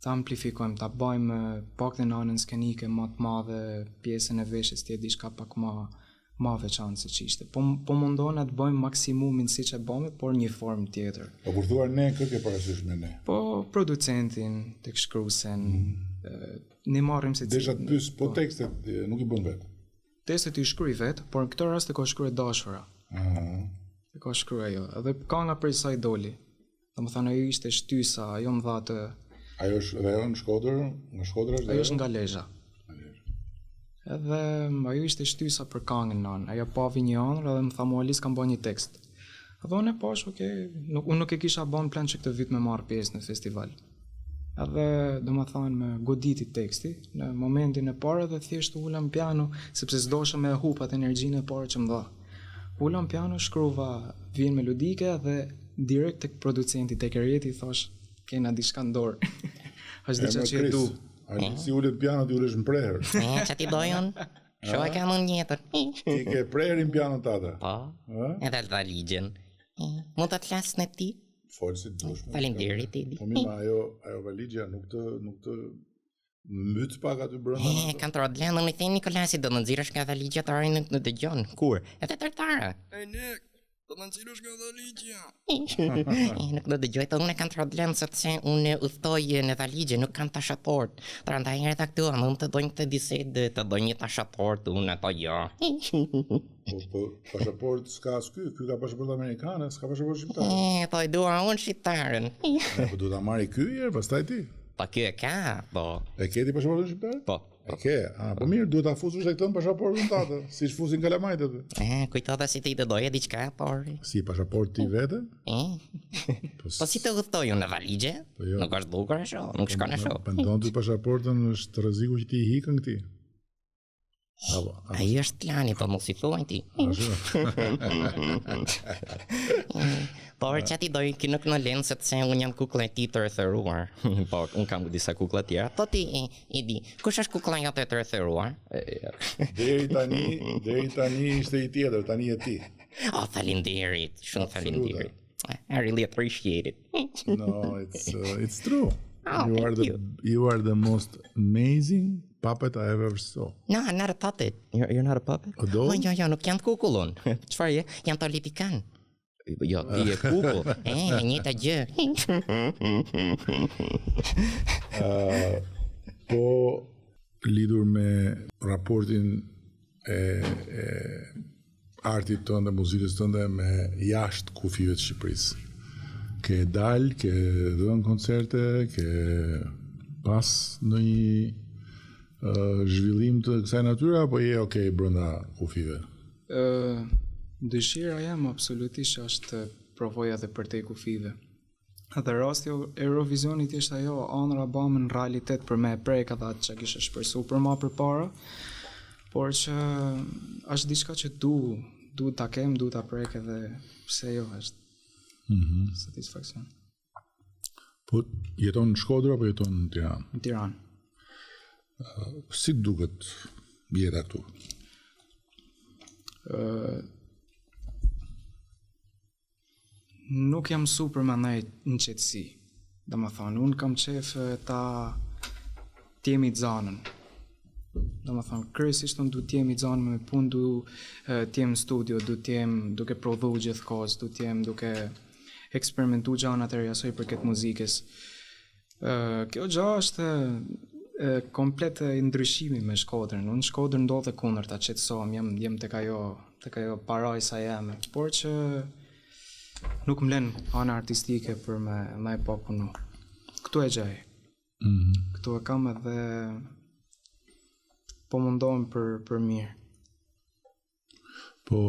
amplifikojmë, ta bëjmë pak të anën skenike më të madhe, pjesën e veshjes të jetë diçka pak më veçantë se ç'ishte. Po mundohemi të bëjmë maksimumin siç e bëmë, por një formë tjetër.
Po kur thua ne, kë ke parasysh me ne?
Po producentin, tek shkruesen, ne marrim se
desha të pyes, po tekstet nuk i bën vet.
Tekstet i shkruaj vet, por në këtë rast e ka shkruar dashura. E ka shkruar ajo, edhe kënga prej saj doli. Domethënë ajo ishte shtysa, ajo më dha të.
Ajo është dhe në Shkodër, në Shkodër është?
Ajo është nga Lezhë. Edhe ajo ishte shtysa për këngën nën. Ajo pavi një ëndër edhe më tha mua Alis kam bën një tekst. Edhe unë pash, unë nuk e kisha bën plan që këtë vit me marr pjesë në festival. Edhe domethënë me goditi teksti në momentin e parë dhe thjesht ulëm piano sepse s'dosha me hupat energjinë e parë që më dha. Ulëm piano, shkruva vjen melodike dhe direkt tek producenti, tek Erjeti thash kena diçka në dorë. Është diçka që e du.
Si ulet piano ti ulesh në prerë.
Që ti dojon? Shoh e kam unë njëtër.
Ti ke prerin piano tada.
Po. Edhe të valigjen. Mund ta flas në ti?
Folë si dush.
Faleminderit Edi.
Po mirë, ajo valigja nuk të myt pak aty brenda.
Kam problem, më thënë Nikolasi do të nxirrësh nga valigja të arrin në dëgjon. Kur? Edhe tërtara.
Do të nxirrësh nga valigja.
Nuk do dëgjoj, unë kam problem sepse unë udhtoj në valigje, nuk kam tashaport. Prandaj edhe këtu më të dojnë të bisedë, të dojnë një tashaport, unë apo jo.
Po pasaport s'ka as ky ka pasaport amerikan, s'ka pasaport shqiptar.
Po e dua unë shqiptarën.
Po do ta marrë ky herë, pastaj ti.
Po ky e ka, po.
E ke ti pasaportin shqiptar?
Po.
E ke? Po mirë, duhet ta fusësh tek këtë pasaportin tatë, siç fusin kalamajt aty.
Kujtova si ti të doje diçka, por.
Si pasaport ti vete?
Po si të udhtoj unë në valigje? Nuk është bukur ashtu, nuk shkon ashtu.
Pendon ti pasaportën është rreziku që ti i hikën këtij.
Ai është plani, po mos i thuaj ti. Por që ti doj ki nuk në lenë sepse unë jam kukla e ti të rëthëruar.
Po, unë kam disa kukla tjera.
Po ti, Edi, kush është kukla jote të rëthëruar?
Deri tani ishte i tjetër, tani e ti.
Faleminderit, shumë faleminderit. I really appreciate it.
No, it's true. You are the most amazing puppet I ever saw.
No, I'm not a puppet.
You're not a puppet?
A doll?
Jo, nuk jam kukullon. Çfarë je? Jam politikan. Jo, ti je kukull. Njëjta gjë.
Po lidhur me raportin e artit tënd dhe muzikës tënde me jashtë kufive të Shqipërisë. Ke dalë, ke dhënë koncerte, ke pas në një zhvillim të kësaj natyre, apo je okay brenda kufive?
Dëshira jam absolutisht është provoja dhe për te kufive. Dhe rasti Eurovisionit ishte ajo ëndra bamën në realitet për me prek edhe atë që kishe shpresu për ma për para, por që është diçka që du ta kem, du ta prek edhe pse jo është satisfaksion.
Po jeton në Shkodër apo jeton në Tiranë?
Në Tiranë.
Si duket jeta këtu?
Nuk jam super me ndaj në qetësi. Dhe më thonë, unë kam qef ta t'jemi të zanën. Dhe më thonë, kryesisht unë du t'jemi të zanën me punë, du t'jem në studio, du t'jem duke prodhu gjithë kohës, du t'jem duke eksperimentu gjanat e reja soj për këtë muzikës. Kjo gja është komplet ndryshimi me Shkodrën. Unë Shkodrën ndodhe kundër ta qetësohem, jem tek ajo paraj sa jam, por që nuk më len ana artistike për me po punu. Këtu e gjaj. Këtu e kam edhe po mundohem për mirë.
Po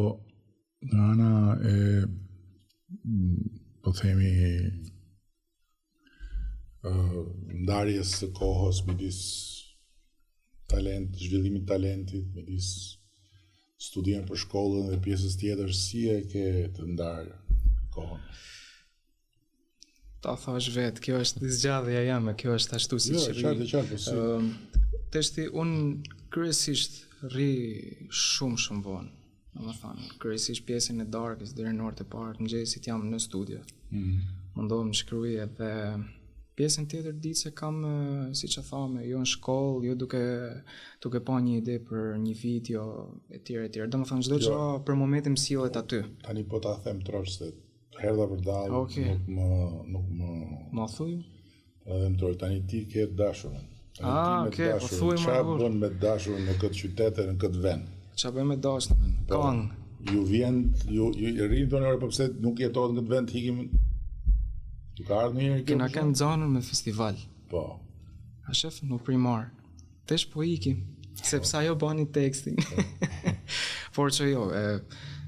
në ana e po themi ndarjes së kohës midis zhvillimit talentit, midis studion për shkollën dhe pjesës tjetër, si e ke të ndarë kohën?
Ta thash vetë, kjo është zgjadhja jame, kjo është ashtu si që rri.
Qartë.
Teshti, unë kryesisht rri shumë vonë. Në më thanë, kryesisht pjesën e darkës, deri në orët e parë, mëngjesit jam në studio. Mundohem shkruaj edhe pjesën tjetër ditë se kam, si që thame, jo në shkollë, jo duke pa një ide për një video, e tjere. Dhe më thënë, çdo gjë për momentin më sillet aty.
Tani po ta them trosh se herdha për dallë, nuk më...
Ma thuj?
Edhe më trosh, tani ti ke dashurën.
Okay, po thuj më
Çfarë bën me dashurën në këtë qytet e në këtë vend?
Çfarë bën me dashurën? Kang.
Ju rrini tonë orë, po pse nuk jetohet në këtë vend, hikim. Tu ka ardhur një herë?
Kena kanë zanën me festival.
Po.
A shef në primar. Tesh po ikim, sepse ajo bani tekstin. Por që jo,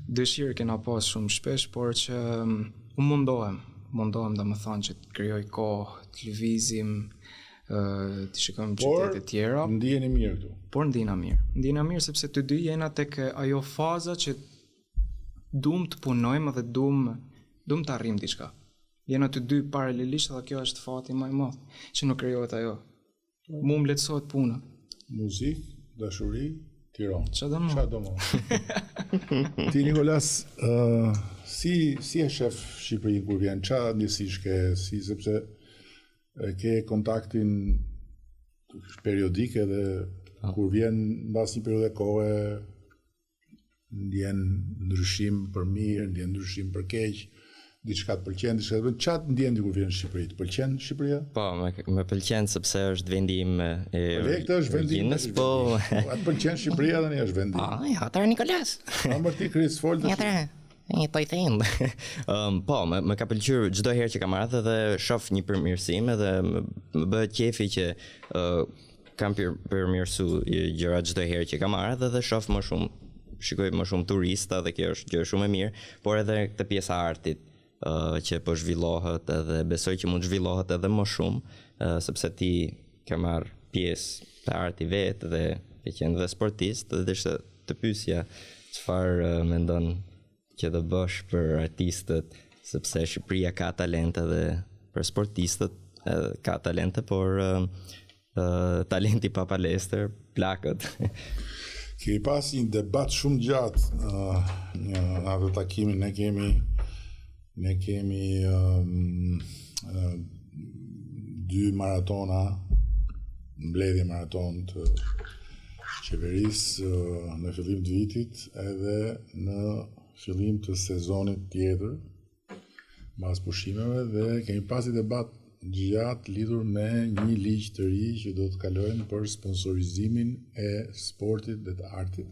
dëshirë kena pas shumë shpesh, por që unë mundohem dhe më thonë që të krijoj kohë, të lëvizim, të shikojmë qytete të tjera.
Por ndiheni mirë këtu.
Por ndihena mirë sepse të dy jena tek ajo faza që duam të punojmë dhe duam të arrijmë diçka. Jena të dy paralelisht dhe kjo është fati më i madh që nuk krijohet ajo. Mu më lehtësohet puna.
Muzikë, dashuri, Tiranë.
Çfarë do më?
Ti Nikolas, si e shef Shqipërinë kur vjen? Çfarë ndjesish ke, sepse ke kontaktin periodik edhe kur vjen mbas një periudhe kohe ndjen ndryshim për mirë, ndjen ndryshim për keq. Diçka të pëlqen, diçka të bën. Çfarë ndjen kur vjen në Shqipëri? Të pëlqen Shqipëria?
Po, më pëlqen sepse është vendi im e
këtë është vendi im.
Po,
atë pëlqen Shqipëria tani është vendi.
Ja, atëra Nikolas.
Amër ti Kris fol tash.
Atëra. Po i them.
Po, më ka pëlqyer çdo herë që kam ardhur dhe shoh një përmirësim edhe më bëhet qefi që kam përmirësu gjëra çdo herë që kam ardhur dhe shoh më shumë, shikoj më shumë turista dhe kjo është gjë shumë e mirë, por edhe këtë pjesa e artit që po zhvillohet edhe besoj që mund zhvillohet edhe më shumë, sepse ti ke marrë pjesë të arti vetë dhe ke qenë dhe sportist, dhe ishte të pyesja çfarë mendon që do bësh për artistët, sepse Shqipëria ka talente dhe për sportistët ka talente, por talenti pa palestër, plakët.
Kemi pas një debat shumë gjatë në atë takimin, ne kemi 2 maratona, mbledhje maraton të qeverisë në fillim të vitit edhe në fillim të sezonit tjetër mbas pushimeve dhe kemi pasur debat gjatë lidhur me një ligj të ri që do të kalojnë për sponsorizimin e sportit dhe të artit,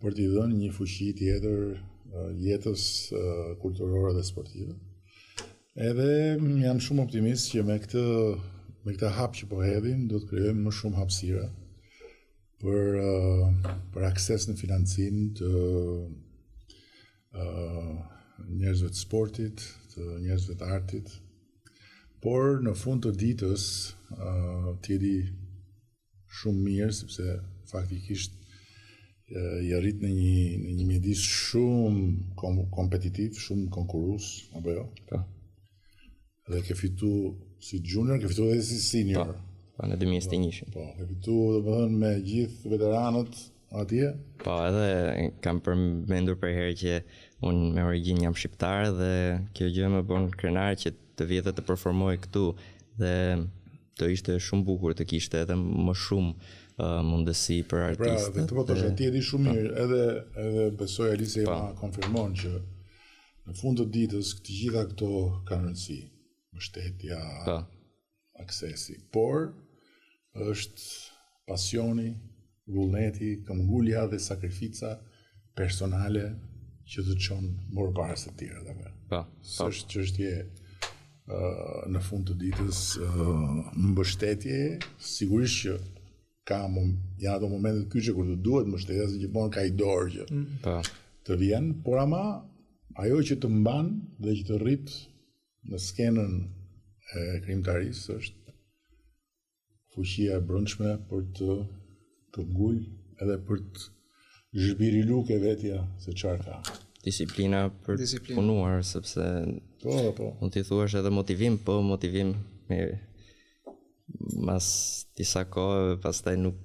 për t'i dhënë një fuqi tjetër jetës kulturore dhe sportive. Edhe jam shumë optimist që me këtë hap që po hedhim do të krijojmë më shumë hapësira për akses në financim të njerëzve të sportit, të njerëzve të artit, por në fund të ditës t'jedi shumë mirë, sepse faktikisht i arrit në një mjedis shumë kompetitiv, shumë konkurrues, apo jo?
Po.
Dhe ke fitu si junior, ke fitu edhe si senior.
Po, në 2021.
Po, ke fitu domethënë me gjithë veteranët atje.
Po, edhe kam përmendur për herë që unë me origjinë jam shqiptar dhe kjo gjë më bën krenar që të vijë dhe të performoj këtu dhe të ishte shumë bukur të kishte edhe më shumë mundësi për artistët.
Pra, dhe të thosh atje di shumë mirë, edhe besoj Alice ma konfirmon që në fund të ditës të gjitha këto kanë rëndësi, mbështetja, aksesi, por është pasioni, vullneti, këmbgulja dhe sakrifica personale që të çon më përpara se të tjerët. S'është çështje në fund të ditës mbështetje, sigurisht që janë ato momentet kyçe kur të duhet mbështetja, se gjithmonë ka i dorë që të vjen, por ama ajo që të mban dhe që të rrit në skenën e krijimtarisë është fuqia e brendshme për të këmbgul edhe për të zhbirilu ke vetja se çfarë ka.
Disiplina për të punuar, sepse mund t'i thuash edhe motivim, po motivim me mas disa kohë pastaj nuk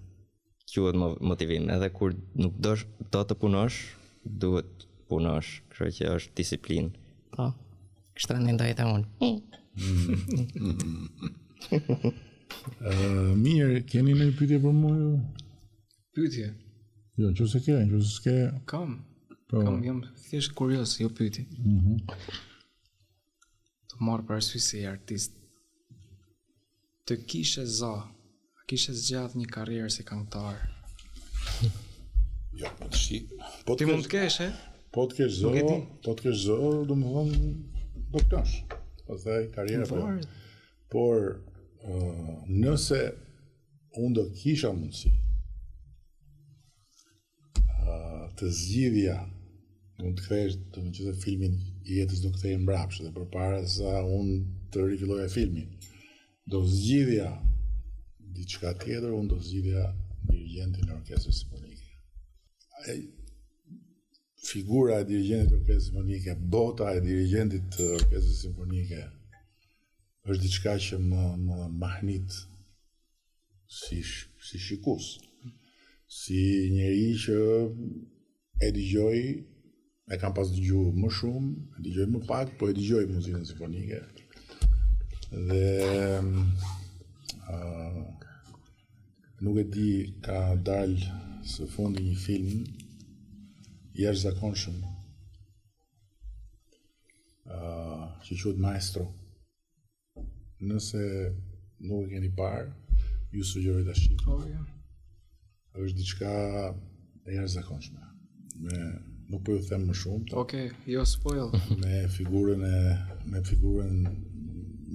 quhet motivim, edhe kur nuk do të punosh, duhet punosh, kështu që është disiplinë.
Po, kështu mendoj edhe unë.
Mirë, keni një pyetje për mua?
Pyetje?
Jo, nëse s'ke.
Kam, jam thjesht kurioz, jo pyetje. Të marr parasysh se artist të kishe kishe zgjat një karrierë si këngëtar.
Jo, po
ti mund të kesh,
Po të kesh zë, domethënë do të kesh. Pastaj karriera po. Por nëse unë do kisha mundësi të zgjidhja, mund të kthesh, do të thotë filmin i jetës do kthehej mbrapsht dhe përpara sa unë të rifilloja filmin. Do zgjidhja diçka tjetër, unë do zgjidhja dirigentin e orkestrës simfonike. Figura e dirigentit të orkestrës simfonike, bota e dirigentit të orkestrës simfonike është diçka që më mahnit si shikues, si njeri që e dëgjoj, e kam pas dëgjuar më shumë, e dëgjoj më pak, po e dëgjoj muzikën simfonike. Dhe nuk e di, ka dalë së fundi një film i jashtëzakonshëm që quhet Maestro. Nëse nuk e keni parë, ju sugjeroj ta shihni. Është diçka e jashtëzakonshme. Nuk po ju them më shumë.
Okej, jo spoil.
Me figurën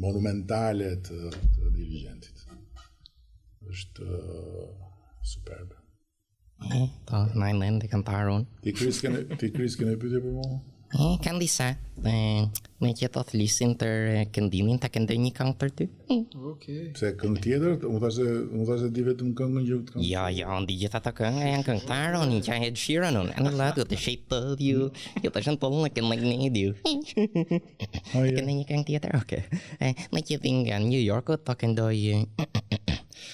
monumentale të dirigentit. Është superbe.
Po, na ndën të këngëtar unë.
Ti Kris kene pyetje për mua?
Kanë disa. Me që të thlisin tër këndimin, ta këndoj një këngë për ty?
Okej.
Pse këngë tjetër? Më thashë di vetëm këngën që të këngë.
Jo, ndi gjitha të këngë janë këngëtar unë, që e dëshirën unë. And I love you, the shape of you, you të shënë pëllën, I can like need you. Këndoj një këngë tjetër, okej. Me që dhi nga New York, të këndoj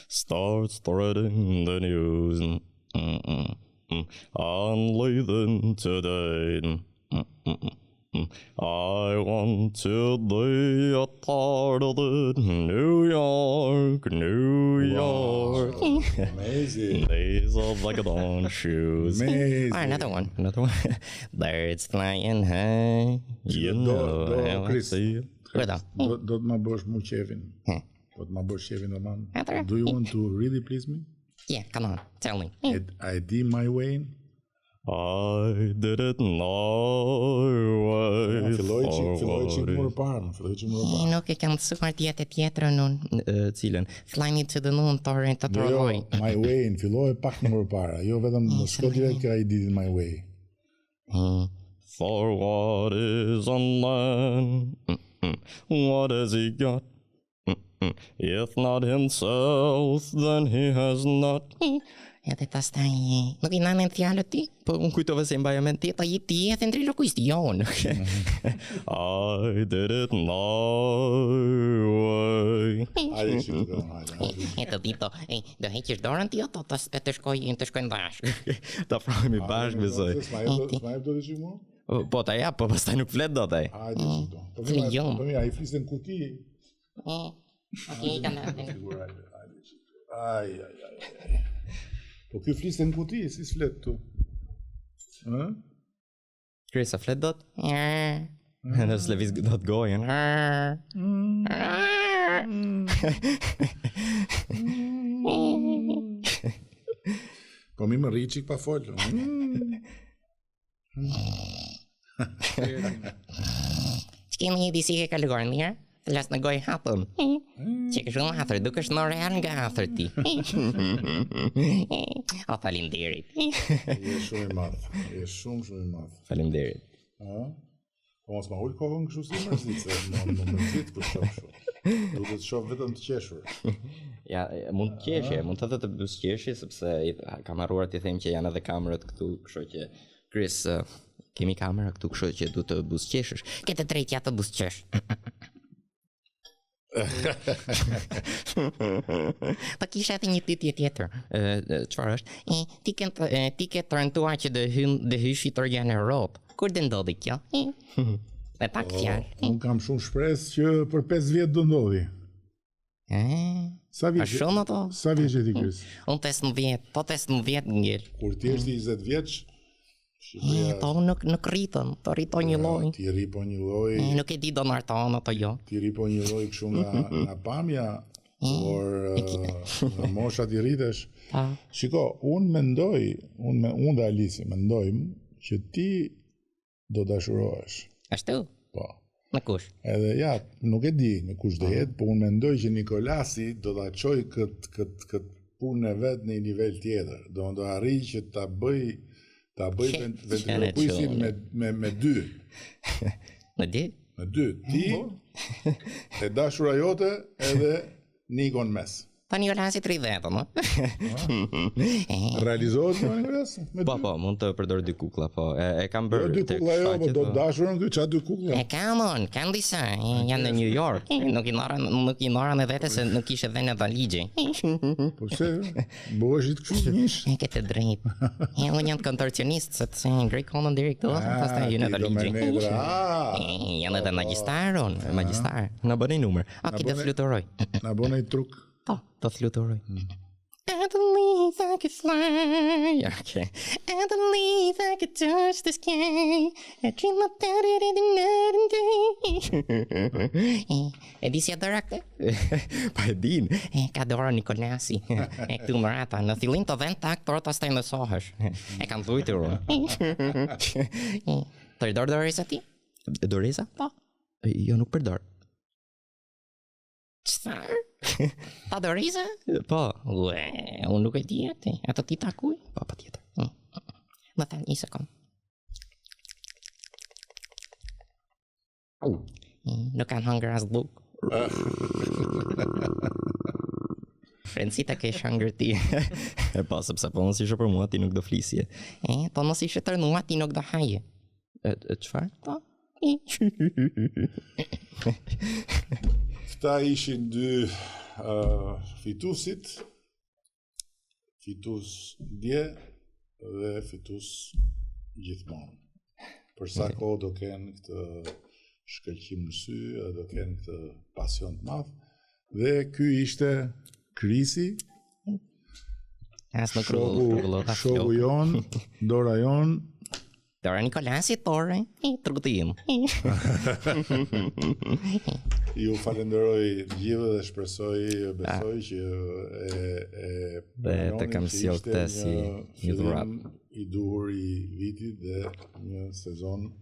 Start spreading the news only then today
I want to be a part of it. New York, New York.
Amazing.
Days of vagabond shoes.
Amazing.
Another one.
Birds flying high. You know how I
Chris,
see it.
Guarda.
do të ma bësh mu qefin. Do të ma bësh qefin dhe man. Do you want to really please me?
Yeah, come on, tell me.
I did my way.
I did it my way.
Filloj që më parë.
Nuk e kam mësuar tjetër unë.
Cilën?
Fly me to the moon, të
Jo,
tërloj.
my way, në filloj pak më parë. Jo vetëm më shko direkt ka I did it my way.
For what is a man? What has he got? If not himself, then he has not.
Edhe pastaj nuk I nanë fjalët ti?
Po unë kujtova se mbaja mend ti.
Po I ti e ventriloquist jon.
I did it my way.
Hajde që të hajde.
Eto dito, do heqësh dorën ti ato të shkojnë bashkë.
Ta afrohemi bashkë besoj.
S'ma jep do të që mua?
Po ta jap, po pastaj nuk flet dot ai.
Hajde që do. Po mira, I fliste në kuti.
Okej, kanë.
Aj. Po ky fliste në kuti, si s'flet tu?
Chris, a flet dot? Në s'leviz dot gojën.
Po mi më rri qik pa folë.
S'kemi disi ke kaluar mirë? Las në gojë hapëm. Që ke shumë atër, duke është në real nga atër ti. O, falimderit.
Je shumë I madh. Je shumë I madh.
Faleminderit.
Po mos ma ullë kohën kështu si mërzit, se më mërzit për shoh shumë. Duke të shoh vetëm të qeshur.
Ja, mund të qeshje, mund të të busqeshje, sepse kam harruar t'i them që janë edhe kamerët këtu, kështu që Chris, kemi kamera këtu, kështu që du të busqeshësh.
Këtë drejtja të busqesh. Po kisha edhe një pyetje tjetër.
Çfarë është?
Ti ke të rëntuar që dhe hysh fitoria në Europë. Kur dhe ndodhi kjo? Me pak fjalë.
Unë kam shumë shpresë që për 5 vjet do ndodhi. Sa vjeç?
Shumë ato?
Sa vjeç je ti Chris?
Unë 15, po 15 ngel.
Kur ti je 20 vjeç, Shqipëria
Po nuk rritën, të rritoj një lloj.
ti rri po një lloj,
Nuk e di do narton ato jo.
ti rri po një lloj kështu nga pamja, por nga mosha ti rritesh. Shiko, unë mendoj, unë dhe Alisi mendojmë që ti do dashurohesh.
Ashtu?
Po.
Me kush?
Edhe ja, nuk e di me kush do jetë, po unë mendoj që Nikolasi do ta çoj këtë punën e vet në një nivel tjetër. Do arrijë që ta bëj ventriloquistin me dy.
Me dy?
Me dy. Ti, e dashura jote edhe Nikon mes.
Tani Nikolasi 30, no?
Realizohet me Nikolas?
Po, mund të përdor dy kukulla, po. E kam bërë.
Dy kukulla jo, po do dashurën ky, çfarë dy kukulla?
Kanë disa, janë në New York. Nuk I marrën me vete se nuk ishte dhënë valixhe.
Po pse? Bëhesh të kështu mish?
Ke të drejtë. Unë jam kontorcionist, sepse Greek Common Director, pastaj jeni valixhe. Janë edhe magjistar.
Na bëni numër.
Okej, do fluturoj.
Na bën ai truk.
Po, do fluturoj.
I believe I could fly. Okay. I believe I could touch the sky. I dream about it in the night and day. E di si adora këtë?
Pa e din.
Ka adora Nikolasi. Këtu më rata, në fillim të vend tak, por ta staj mësohesh. E kam thujtur unë. Të përdor doreza ti?
Doreza?
Po.
Jo, nuk përdor.
Çfarë? Ta doreza?
Po.
Ue, unë nuk e di atë. Ato ti takuj?
Po, patjetër.
Më thënë, një sekund. Nuk kanë hëngër as buk. Frencita ke shëngër ti.
Po, sepse po mos ishe për mua, ti nuk do flisje.
Po mos ishe tërnua, ti nuk do haje.
Çfarë?
Po.
Këta ishin dy fitusit, fitus dje dhe fitus gjithmonë. për sa kohë do kenë këtë shkëlqim në sy, do kenë këtë pasion të madh. Dhe ky ishte Krisi, shoku jon, Dora jon.
Dora Nikolasi, Tore, truti im.
Ju falenderoj gjithë dhe shpresoj, besoj që
dhe të kam sjell këtë si një dhuratë
i duhur i vitit dhe një sezon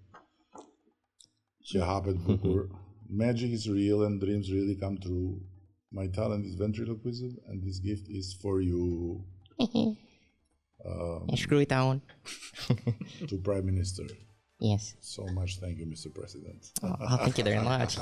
që hapet bukur. Magic is real and dreams really come true. My talent is ventriloquism and this gift is for you.
Shkruaj ta unë.
To Prime Minister.
Yes.
So much thank you, Mr. President.
Oh, thank you very much.